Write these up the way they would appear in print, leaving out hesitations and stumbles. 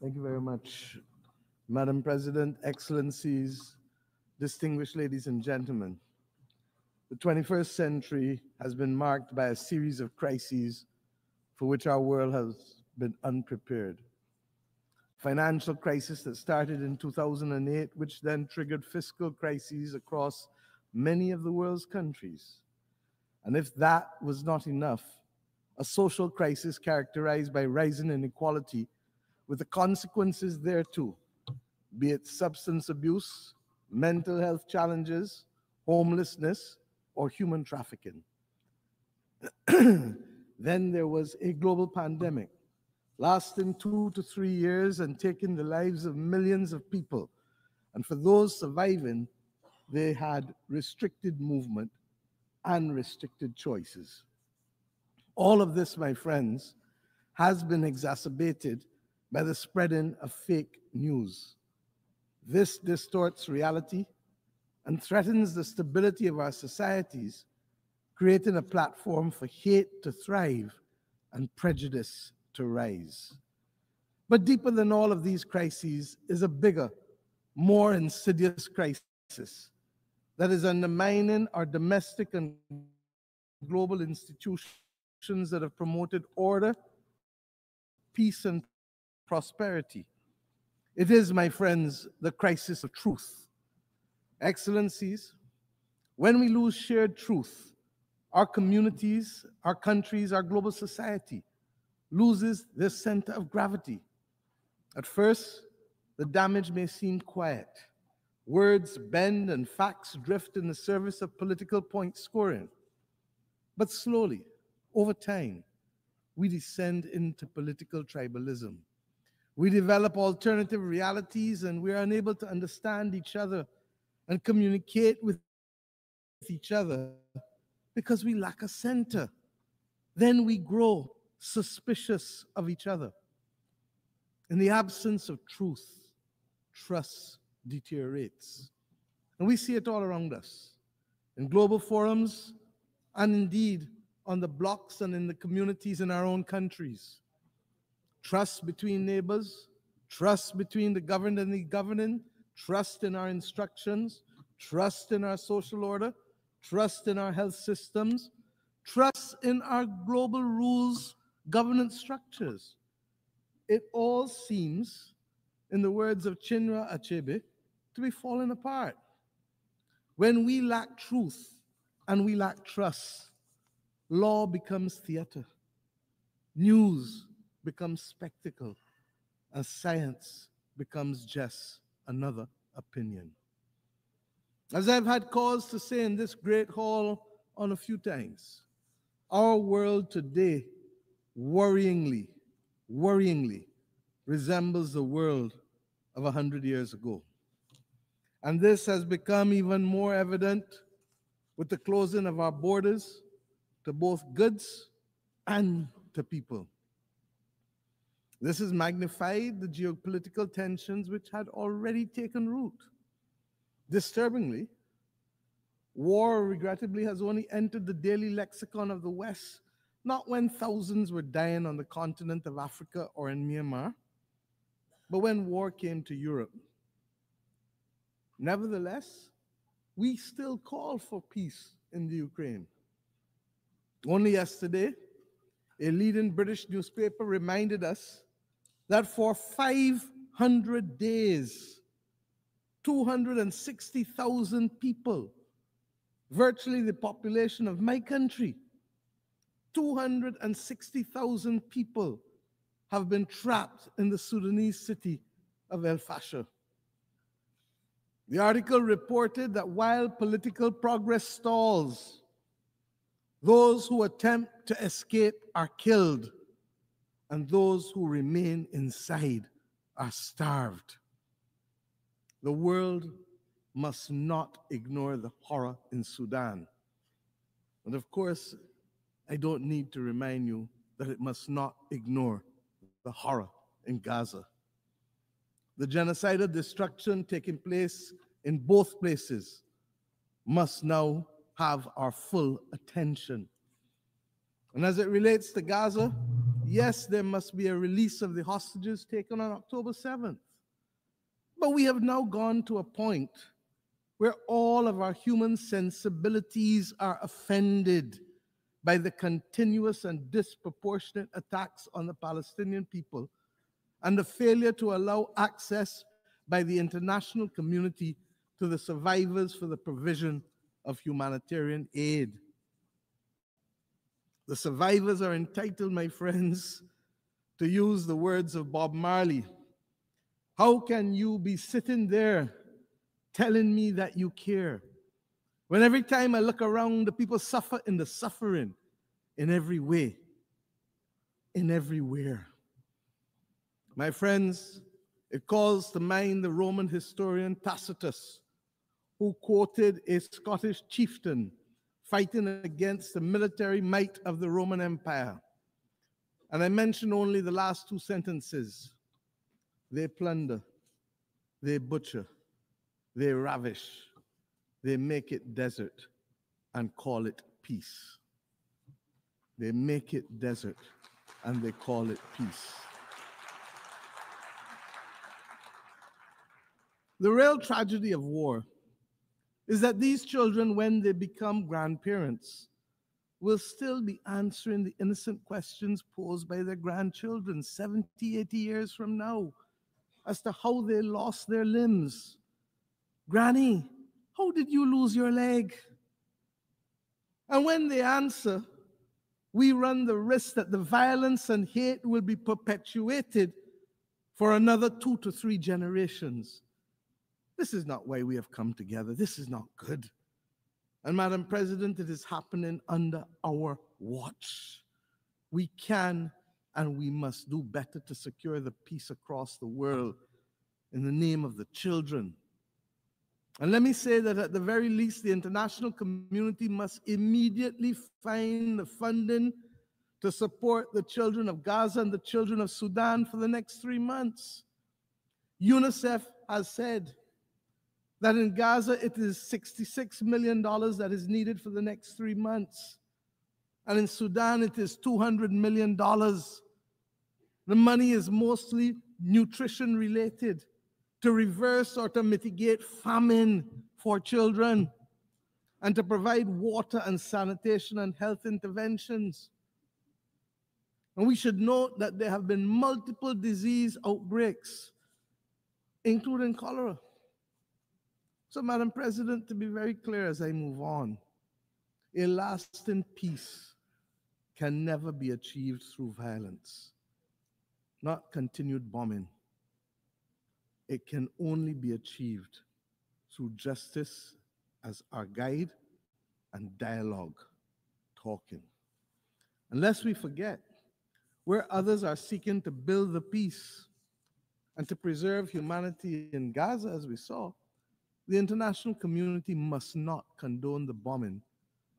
Thank you very much, Madam President, Excellencies, distinguished ladies and gentlemen. The 21st century has been marked by a series of crises for which our world has been unprepared. Financial crisis that started in 2008, which then triggered fiscal crises across many of the world's countries. And if that was not enough, a social crisis characterized by rising inequality with the consequences thereto, be it substance abuse, mental health challenges, homelessness, or human trafficking. Then there was a global pandemic lasting 2 to 3 years and taking the lives of millions of people. And for those surviving, they had restricted movement and restricted choices. All of this, my friends, has been exacerbated by the spreading of fake news. This distorts reality and threatens the stability of our societies, creating a platform for hate to thrive and prejudice to rise. But deeper than all of these crises is a bigger, more insidious crisis that is undermining our domestic and global institutions that have promoted order, peace, and prosperity. It is, my friends, the crisis of truth. Excellencies, when we lose shared truth, our communities, our countries, our global society loses their center of gravity. At first, the damage may seem quiet. Words bend and facts drift in the service of political point scoring. But slowly, over time, we descend into political tribalism. We develop alternative realities and we are unable to understand each other and communicate with each other because we lack a center. Then we grow suspicious of each other. In the absence of truth, trust deteriorates. And we see it all around us, in global forums, and indeed on the blocks and in the communities in our own countries. Trust between neighbors, trust between the governed and the governing, trust in our instructions, trust in our social order, trust in our health systems, trust in our global rules, governance structures. It all seems, in the words of Chinua Achebe, to be falling apart. When we lack truth and we lack trust, law becomes theater, news becomes spectacle, and science becomes just another opinion. As I've had cause to say in this great hall on a few times, our world today worryingly resembles the world of 100 years ago. And this has become even more evident with the closing of our borders to both goods and to people. This has magnified the geopolitical tensions which had already taken root. Disturbingly, war, regrettably, has only entered the daily lexicon of the West, not when thousands were dying on the continent of Africa or in Myanmar, but when war came to Europe. Nevertheless, we still call for peace in the Ukraine. Only yesterday, a leading British newspaper reminded us that for 500 days, 260,000 people, virtually the population of my country, 260,000 people have been trapped in the Sudanese city of El Fasher. The article reported that while political progress stalls, those who attempt to escape are killed, and those who remain inside are starved. The world must not ignore the horror in Sudan. And of course, I don't need to remind you that it must not ignore the horror in Gaza. The genocidal destruction taking place in both places must now have our full attention. And as it relates to Gaza, Yes, there must be a release of the hostages taken on October 7th. But we have now gone to a point where all of our human sensibilities are offended by the continuous and disproportionate attacks on the Palestinian people and the failure to allow access by the international community to the survivors for the provision of humanitarian aid. The survivors are entitled, my friends, to use the words of Bob Marley. How can you be sitting there telling me that you care when every time I look around, the people suffer in the suffering in every way, in everywhere? My friends, it calls to mind the Roman historian Tacitus, who quoted a Scottish chieftain fighting against the military might of the Roman Empire. And I mention only the last two sentences. They plunder, they butcher, they ravish, they make it desert and call it peace. They make it desert and they call it peace. The real tragedy of war is that these children, when they become grandparents, will still be answering the innocent questions posed by their grandchildren 70, 80 years from now as to how they lost their limbs. Granny, how did you lose your leg? And when they answer, we run the risk that the violence and hate will be perpetuated for another 2 to 3 generations. This is not why we have come together. This is not good. And Madam President, it is happening under our watch. We can and we must do better to secure the peace across the world in the name of the children. And let me say that at the very least, the international community must immediately find the funding to support the children of Gaza and the children of Sudan for the next 3 months. UNICEF has said that in Gaza, it is $66 million that is needed for the next 3 months. And in Sudan, it is $200 million. The money is mostly nutrition related to reverse or to mitigate famine for children and to provide water and sanitation and health interventions. And we should note that there have been multiple disease outbreaks, including cholera. So, Madam President, to be very clear as I move on, a lasting peace can never be achieved through violence, not continued bombing. It can only be achieved through justice as our guide and dialogue, talking. Unless we forget, where others are seeking to build the peace and to preserve humanity in Gaza, as we saw, the international community must not condone the bombing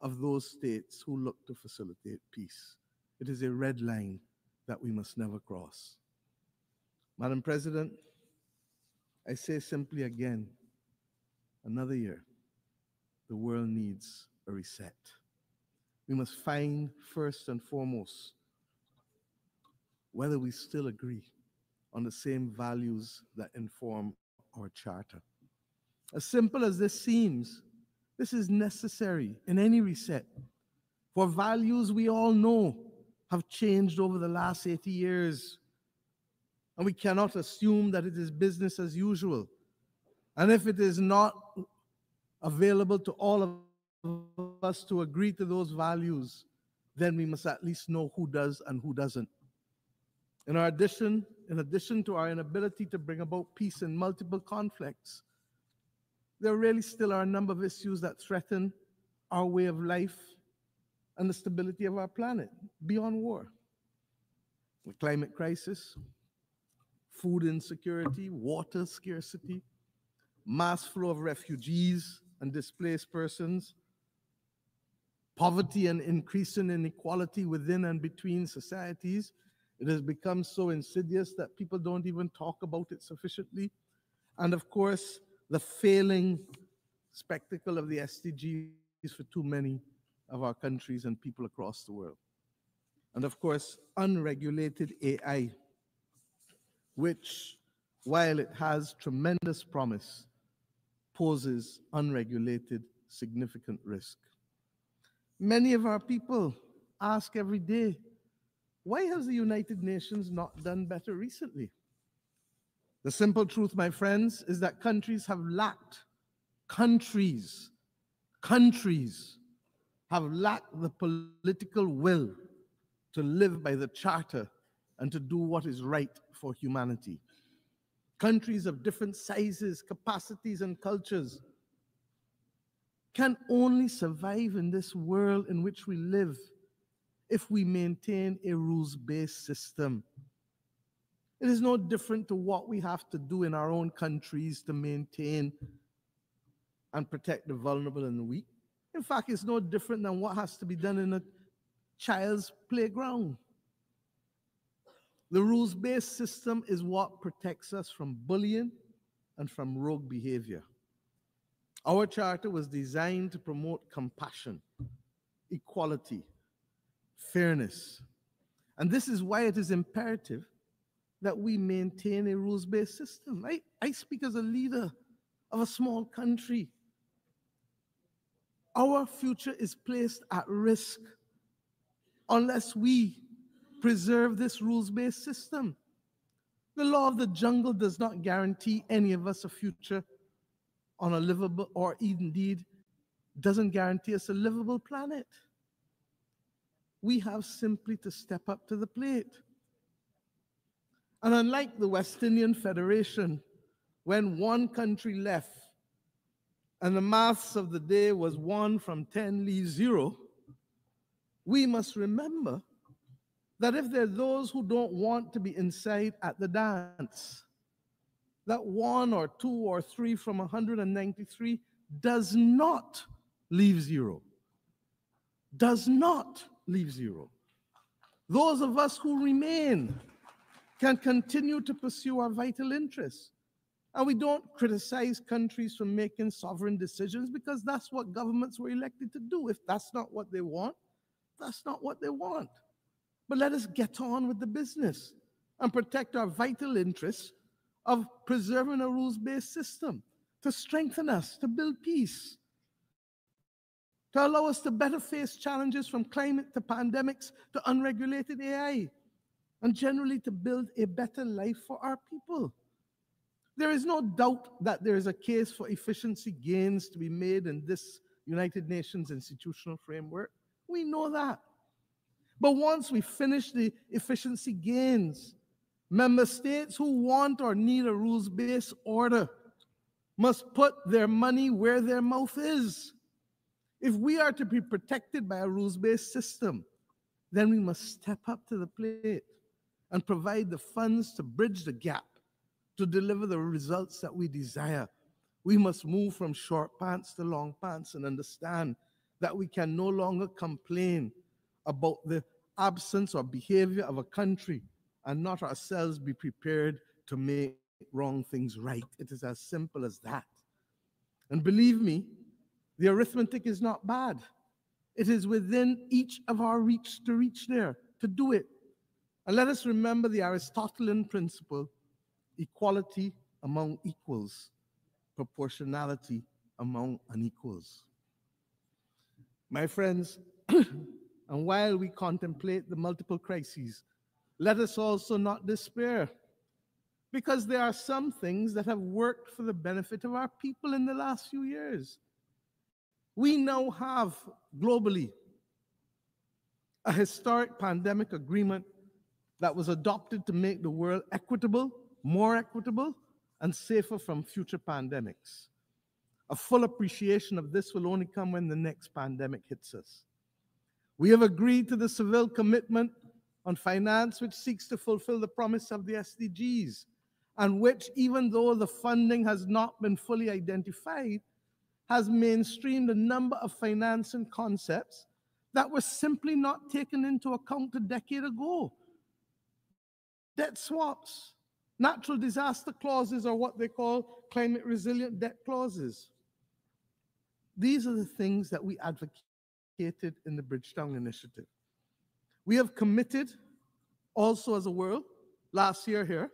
of those states who look to facilitate peace. It is a red line that we must never cross. Madam President, I say simply again, another year, the world needs a reset. We must find first and foremost whether we still agree on the same values that inform our charter. As simple as this seems, this is necessary in any reset, for values we all know have changed over the last 80 years, and we cannot assume that it is business as usual. And if it is not available to all of us to agree to those values, then we must at least know who does and who doesn't. In addition to our inability to bring about peace in multiple conflicts, there really still are a number of issues that threaten our way of life and the stability of our planet beyond war. The climate crisis, food insecurity, water scarcity, mass flow of refugees and displaced persons, poverty and increasing inequality within and between societies. It has become so insidious that people don't even talk about it sufficiently. And of course, the failing spectacle of the SDGs for too many of our countries and people across the world. and of course, unregulated AI, which, while it has tremendous promise, poses unregulated significant risk. Many of our people ask every day, why has the United Nations not done better recently? The simple truth, my friends, is that countries have lacked the political will to live by the charter and to do what is right for humanity. Countries of different sizes, capacities, and cultures can only survive in this world in which we live if we maintain a rules-based system. It is no different to what we have to do in our own countries to maintain and protect the vulnerable and the weak. In fact, it's no different than what has to be done in a child's playground. The rules-based system is what protects us from bullying and from rogue behavior. Our charter was designed to promote compassion, equality, fairness. And this is why it is imperative that we maintain a rules-based system. I speak as a leader of a small country. Our future is placed at risk unless we preserve this rules-based system. The law of the jungle does not guarantee any of us a future on a livable, or indeed doesn't guarantee us a livable planet. We have simply to step up to the plate. And unlike the West Indian Federation, when one country left and the maths of the day was 1 from 10 leaves 0, we must remember that if there are those who don't want to be inside at the dance, that 1 or 2 or 3 from 193 does not leave 0. Does not leave 0. Those of us who remain can continue to pursue our vital interests. And we don't criticize countries for making sovereign decisions because that's what governments were elected to do. If that's not what they want, that's not what they want. But let us get on with the business and protect our vital interests of preserving a rules-based system to strengthen us, to build peace, to allow us to better face challenges from climate to pandemics to unregulated AI, and generally to build a better life for our people. There is no doubt that there is a case for efficiency gains to be made in this United Nations institutional framework. We know that. But once we finish the efficiency gains, member states who want or need a rules-based order must put their money where their mouth is. If we are to be protected by a rules-based system, then we must step up to the plate and provide the funds to bridge the gap to deliver the results that we desire. We must move from short pants to long pants and understand that we can no longer complain about the absence or behavior of a country and not ourselves be prepared to make wrong things right. It is as simple as that. And believe me, the arithmetic is not bad. It is within each of our reach to reach there, to do it. And let us remember the Aristotelian principle: equality among equals, proportionality among unequals. My friends, and while we contemplate the multiple crises, let us also not despair, because there are some things that have worked for the benefit of our people in the last few years. We now have globally a historic pandemic agreement that was adopted to make the world equitable, more equitable, and safer from future pandemics. A full appreciation of this will only come when the next pandemic hits us. We have agreed to the Seville Commitment on Finance, which seeks to fulfill the promise of the SDGs, and which, even though the funding has not been fully identified, has mainstreamed a number of financing concepts that were simply not taken into account a decade ago. Debt swaps, natural disaster clauses, or what they call climate resilient debt clauses. These are the things that we advocated in the Bridgetown Initiative. We have committed also as a world last year here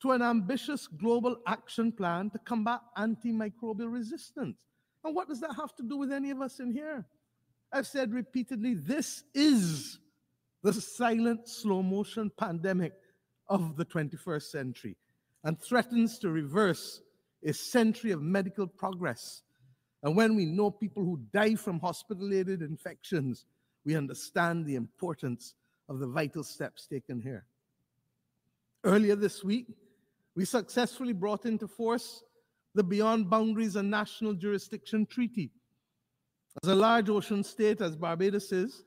to an ambitious global action plan to combat antimicrobial resistance. And what does that have to do with any of us in here? I've said repeatedly, this is the silent slow motion pandemic of the 21st century and threatens to reverse a century of medical progress. And when we know people who die from hospital-aided infections, we understand the importance of the vital steps taken here. Earlier this week, we successfully brought into force the Beyond Boundaries and National Jurisdiction Treaty. As a large ocean state, as Barbados is,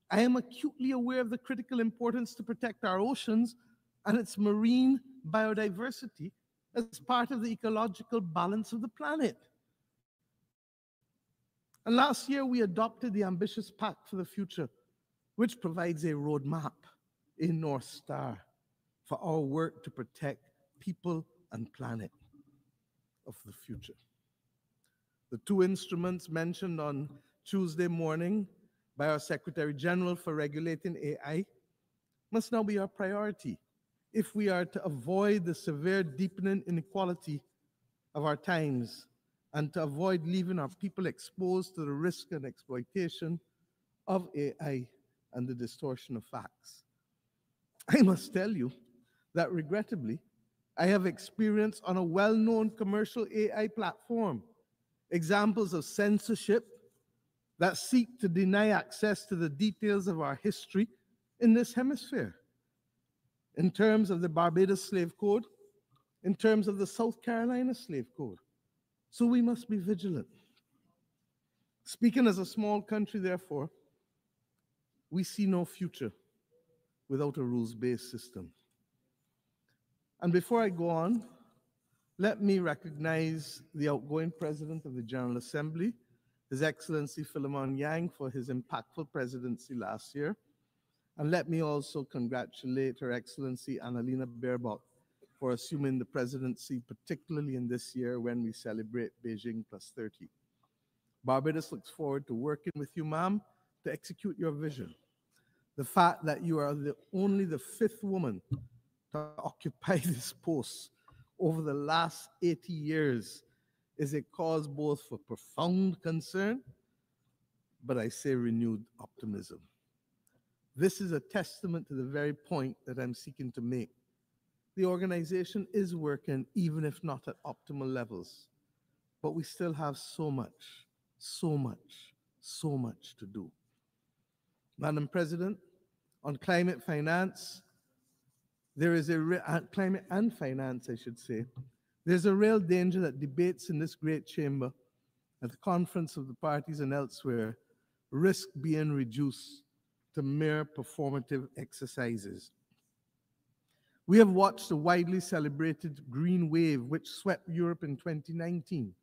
I am acutely aware of the critical importance to protect our oceans and its marine biodiversity as part of the ecological balance of the planet. And last year, we adopted the ambitious Pact for the Future, which provides a roadmap, a North Star, for our work to protect people and planet of the future. The two instruments mentioned on Tuesday morning by our Secretary General for regulating AI must now be our priority if we are to avoid the severe deepening inequality of our times and to avoid leaving our people exposed to the risk and exploitation of AI and the distortion of facts. I must tell you that regrettably, I have experienced on a well-known commercial AI platform examples of censorship that seek to deny access to the details of our history in this hemisphere, in terms of the Barbados Slave Code, in terms of the South Carolina Slave Code. So we must be vigilant. Speaking as a small country, therefore, we see no future without a rules-based system. And before I go on, let me recognize the outgoing President of the General Assembly, His Excellency Philemon Yang, for his impactful presidency last year. And let me also congratulate Her Excellency Annalena Baerbock for assuming the presidency, particularly in this year when we celebrate Beijing Plus 30. Barbados looks forward to working with you, ma'am, to execute your vision. The fact that you are only the 5th woman to occupy this post over the last 80 years is a cause both for profound concern, but I say renewed optimism. This is a testament to the very point that I'm seeking to make. The organization is working, even if not at optimal levels, but we still have so much to do. Madam President, on climate finance, climate and finance, I should say, there's a real danger that debates in this great chamber, at the conference of the parties and elsewhere, risk being reduced to mere performative exercises. We have watched the widely celebrated green wave which swept Europe in 2019.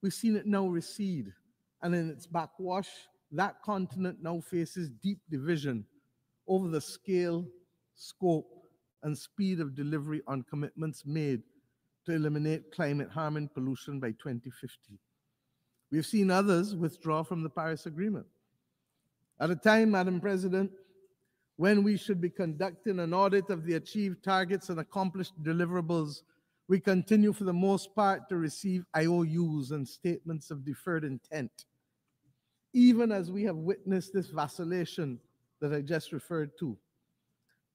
We've seen it now recede, and in its backwash, that continent now faces deep division over the scale, scope, and speed of delivery on commitments made to eliminate climate-harming pollution by 2050. We've seen others withdraw from the Paris Agreement. At a time, Madam President, when we should be conducting an audit of the achieved targets and accomplished deliverables, we continue for the most part to receive IOUs and statements of deferred intent. Even as we have witnessed this vacillation that I just referred to,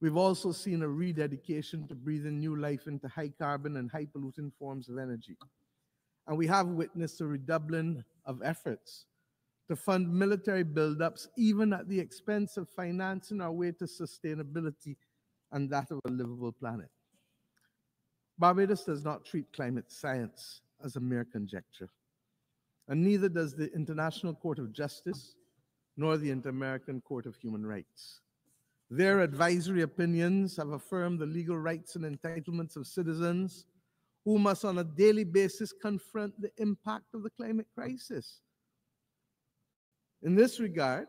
we've also seen a rededication to breathing new life into high carbon and high polluting forms of energy. And we have witnessed a redoubling of efforts to fund military buildups, even at the expense of financing our way to sustainability and that of a livable planet. Barbados does not treat climate science as a mere conjecture, and neither does the International Court of Justice nor the Inter-American Court of Human Rights. Their advisory opinions have affirmed the legal rights and entitlements of citizens who must on a daily basis confront the impact of the climate crisis. In this regard,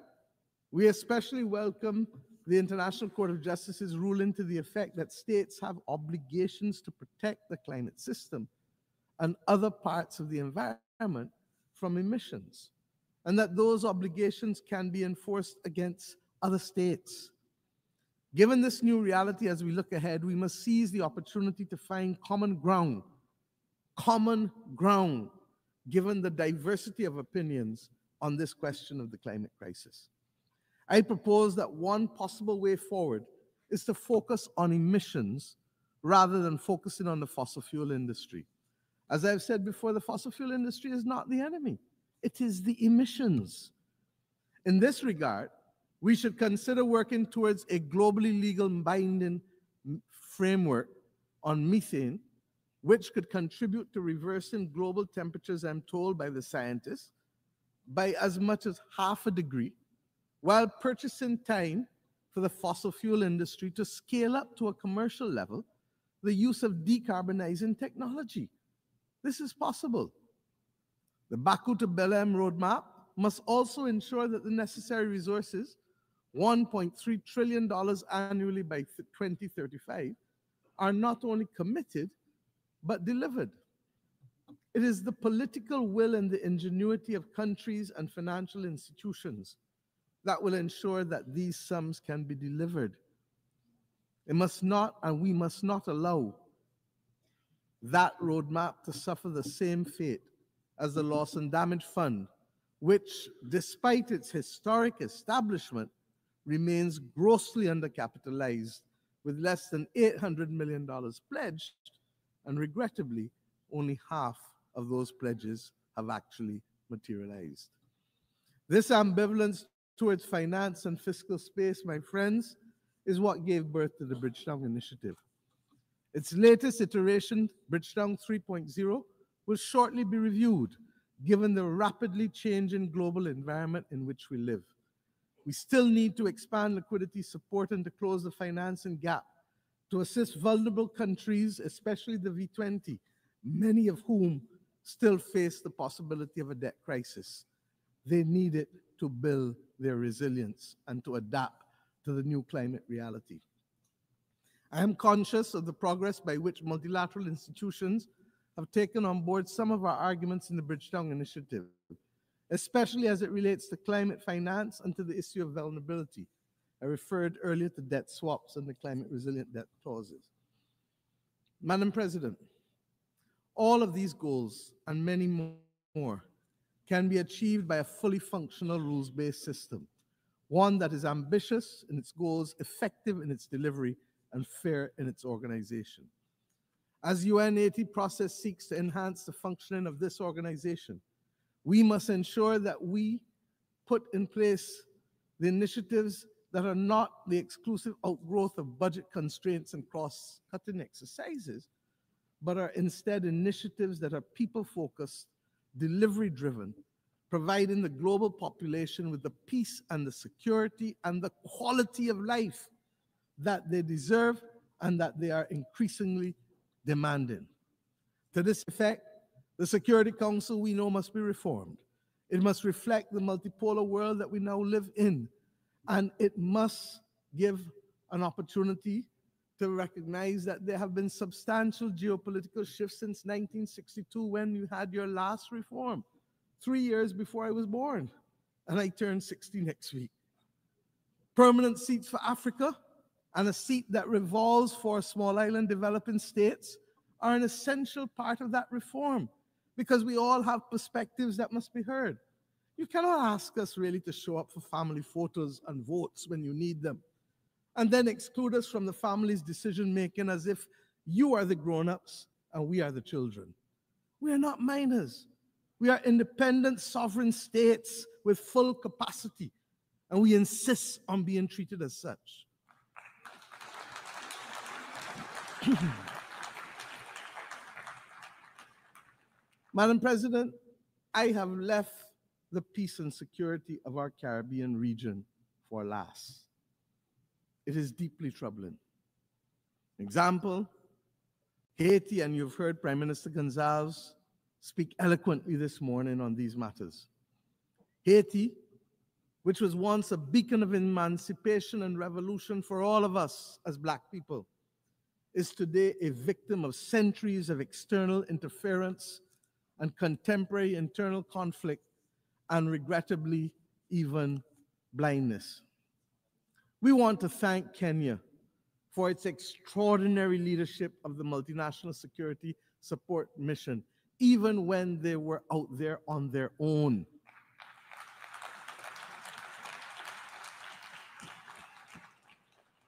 we especially welcome the International Court of Justice's ruling to the effect that states have obligations to protect the climate system and other parts of the environment from emissions, and that those obligations can be enforced against other states Given this new reality, as we look ahead, we must seize the opportunity to find common ground, given the diversity of opinions on this question of the climate crisis. I propose that one possible way forward is to focus on emissions rather than focusing on the fossil fuel industry. As I've said before, the fossil fuel industry is not the enemy. It is the emissions. In this regard, we should consider working towards a globally legal binding framework on methane, which could contribute to reversing global temperatures, I'm told by the scientists, by as much as 0.5 degrees, while purchasing time for the fossil fuel industry to scale up to a commercial level the use of decarbonizing technology. This is possible. The Baku to Belém roadmap must also ensure that the necessary resources, $1.3 trillion annually by 2035, are not only committed, but delivered. It is the political will and the ingenuity of countries and financial institutions that will ensure that these sums can be delivered. It must not, and we must not allow that roadmap to suffer the same fate as the Loss and Damage Fund, which, despite its historic establishment, remains grossly undercapitalized with less than $800 million pledged, and regrettably, only half of those pledges have actually materialized. This ambivalence towards finance and fiscal space, my friends, is what gave birth to the Bridgetown Initiative. Its latest iteration, Bridgetown 3.0, will shortly be reviewed, given the rapidly changing global environment in which we live. We still need to expand liquidity support and to close the financing gap to assist vulnerable countries, especially the V20, many of whom still face the possibility of a debt crisis. They need it to build their resilience and to adapt to the new climate reality. I am conscious of the progress by which multilateral institutions have taken on board some of our arguments in the Bridgetown Initiative, especially as it relates to climate finance and to the issue of vulnerability. I referred earlier to debt swaps and the climate resilient debt clauses. Madam President, all of these goals and many more can be achieved by a fully functional rules-based system, one that is ambitious in its goals, effective in its delivery, and fair in its organization. As UN80 process seeks to enhance the functioning of this organization, we must ensure that we put in place the initiatives that are not the exclusive outgrowth of budget constraints and cross-cutting exercises, but are instead initiatives that are people-focused, delivery-driven, providing the global population with the peace and the security and the quality of life that they deserve and that they are increasingly demanding. To this effect, the Security Council, we know, must be reformed. It must reflect the multipolar world that we now live in, and it must give an opportunity to recognize that there have been substantial geopolitical shifts since 1962 when you had your last reform, 3 years before I was born, and I turn 60 next week. Permanent seats for Africa and a seat that revolves for small island developing states are an essential part of that reform, because we all have perspectives that must be heard. You cannot ask us really to show up for family photos and votes when you need them, and then exclude us from the family's decision-making as if you are the grown-ups and we are the children. We are not minors. We are independent sovereign states with full capacity, and we insist on being treated as such. Madam President, I have left the peace and security of our Caribbean region for last. It is deeply troubling. Example, Haiti, and you've heard Prime Minister Gonzalez speak eloquently this morning on these matters. Haiti, which was once a beacon of emancipation and revolution for all of us as Black people, is today a victim of centuries of external interference and contemporary internal conflict, and regrettably, even blindness. We want to thank Kenya for its extraordinary leadership of the multinational security support mission, even when they were out there on their own.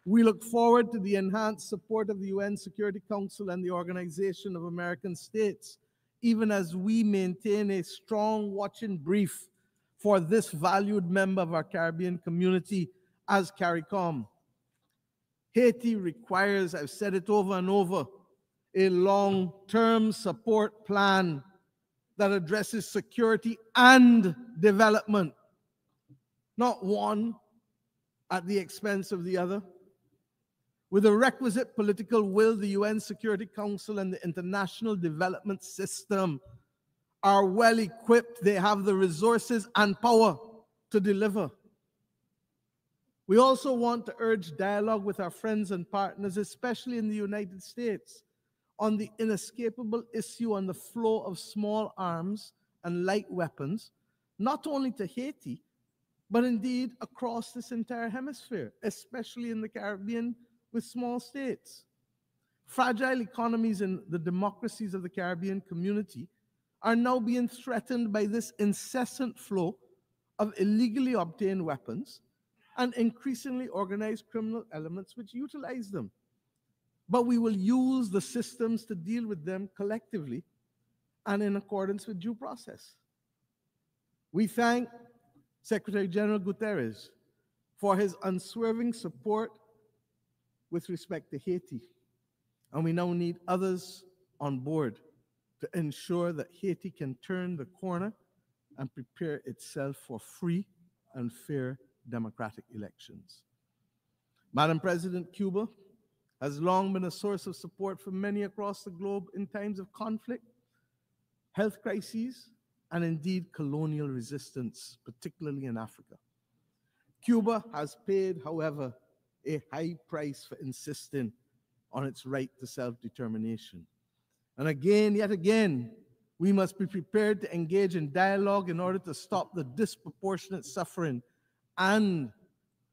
We look forward to the enhanced support of the UN Security Council and the Organization of American States, even as we maintain a strong watch and brief for this valued member of our Caribbean community as CARICOM. Haiti requires, I've said it over and over, a long-term support plan that addresses security and development, not one at the expense of the other. With the requisite political will, the UN Security Council and the international development system are well equipped. They have the resources and power to deliver. We also want to urge dialogue with our friends and partners, especially in the United States, on the inescapable issue on the flow of small arms and light weapons, not only to Haiti, but indeed across this entire hemisphere, especially in the Caribbean with small states. Fragile economies in the democracies of the Caribbean community are now being threatened by this incessant flow of illegally obtained weapons and increasingly organized criminal elements which utilize them. But we will use the systems to deal with them collectively and in accordance with due process. We thank Secretary General Guterres for his unswerving support with respect to Haiti. And we now need others on board to ensure that Haiti can turn the corner and prepare itself for free and fair democratic elections. Madam President, Cuba has long been a source of support for many across the globe in times of conflict, health crises, and indeed colonial resistance, particularly in Africa. Cuba has paid, however, a high price for insisting on its right to self-determination. And again, yet again, we must be prepared to engage in dialogue in order to stop the disproportionate suffering and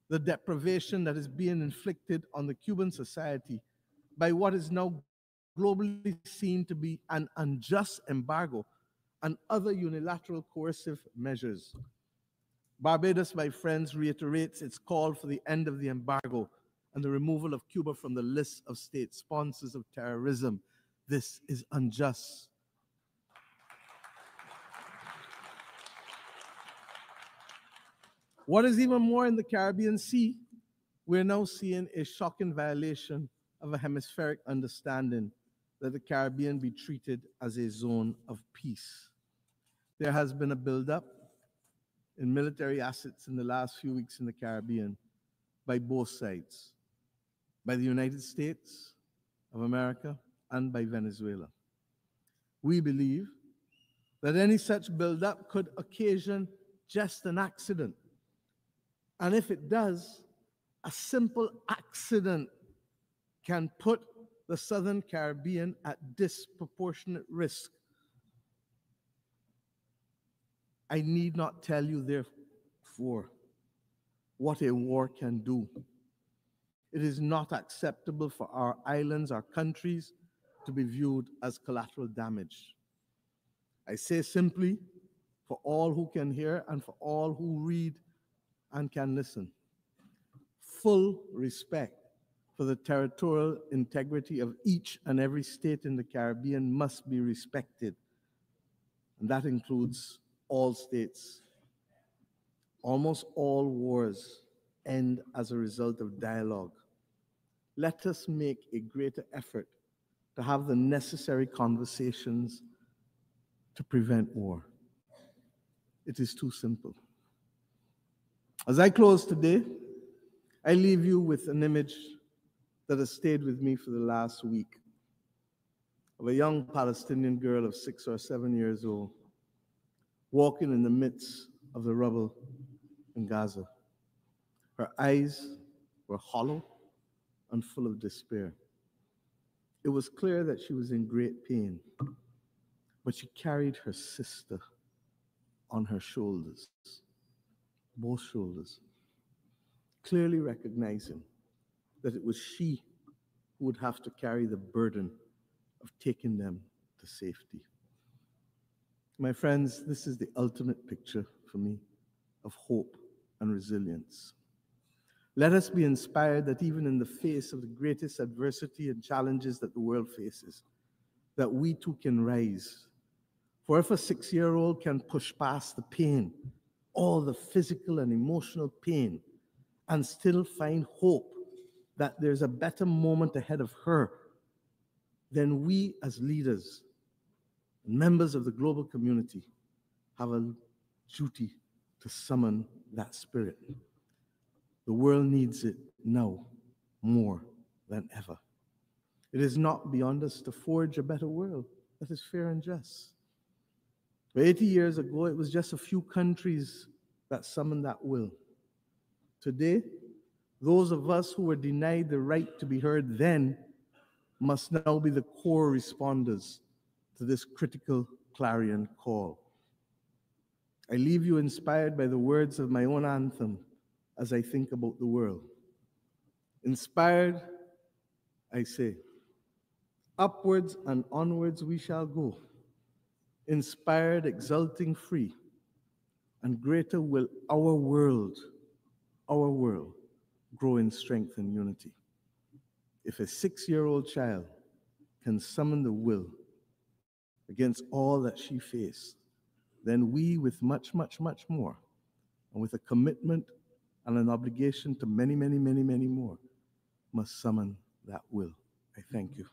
the deprivation that is being inflicted on the Cuban society by what is now globally seen to be an unjust embargo and other unilateral coercive measures. Barbados, my friends, reiterates its call for the end of the embargo and the removal of Cuba from the list of state sponsors of terrorism. This is unjust. What is even more, in the Caribbean Sea, we're now seeing a shocking violation of a hemispheric understanding that the Caribbean be treated as a zone of peace. There has been a buildup in military assets in the last few weeks in the Caribbean by both sides, by the United States of America and by Venezuela. We believe that any such buildup could occasion just an accident. And if it does, a simple accident can put the Southern Caribbean at disproportionate risk. I need not tell you, therefore, what a war can do. It is not acceptable for our islands, our countries, to be viewed as collateral damage. I say simply, for all who can hear and for all who read and can listen, full respect for the territorial integrity of each and every state in the Caribbean must be respected. And that includes all states. Almost all wars end as a result of dialogue. Let us make a greater effort to have the necessary conversations to prevent war. It is too simple. As I close today, I leave you with an image that has stayed with me for the last week of a young Palestinian girl of 6 or 7 years old walking in the midst of the rubble in Gaza. Her eyes were hollow and full of despair. It was clear that she was in great pain, but she carried her sister on her shoulders, both shoulders, clearly recognizing that it was she who would have to carry the burden of taking them to safety. My friends, this is the ultimate picture for me of hope and resilience. Let us be inspired that even in the face of the greatest adversity and challenges that the world faces, that we too can rise. For if a 6-year-old can push past the pain, all the physical and emotional pain, and still find hope that there's a better moment ahead of her, then we as leaders, members of the global community, have a duty to summon that spirit. The world needs it now more than ever. It is not beyond us to forge a better world that is fair and just. 80 years ago, it was just a few countries that summoned that will. Today, those of us who were denied the right to be heard then must now be the core responders to this critical clarion call. I leave you inspired by the words of my own anthem as I think about the world. Inspired, I say, upwards and onwards we shall go, inspired, exulting, free, and greater will our world grow in strength and unity. If a 6-year-old child can summon the will against all that she faced, then we, with much, much, much more, and with a commitment and an obligation to many, many, many, many more, must summon that will. I thank you.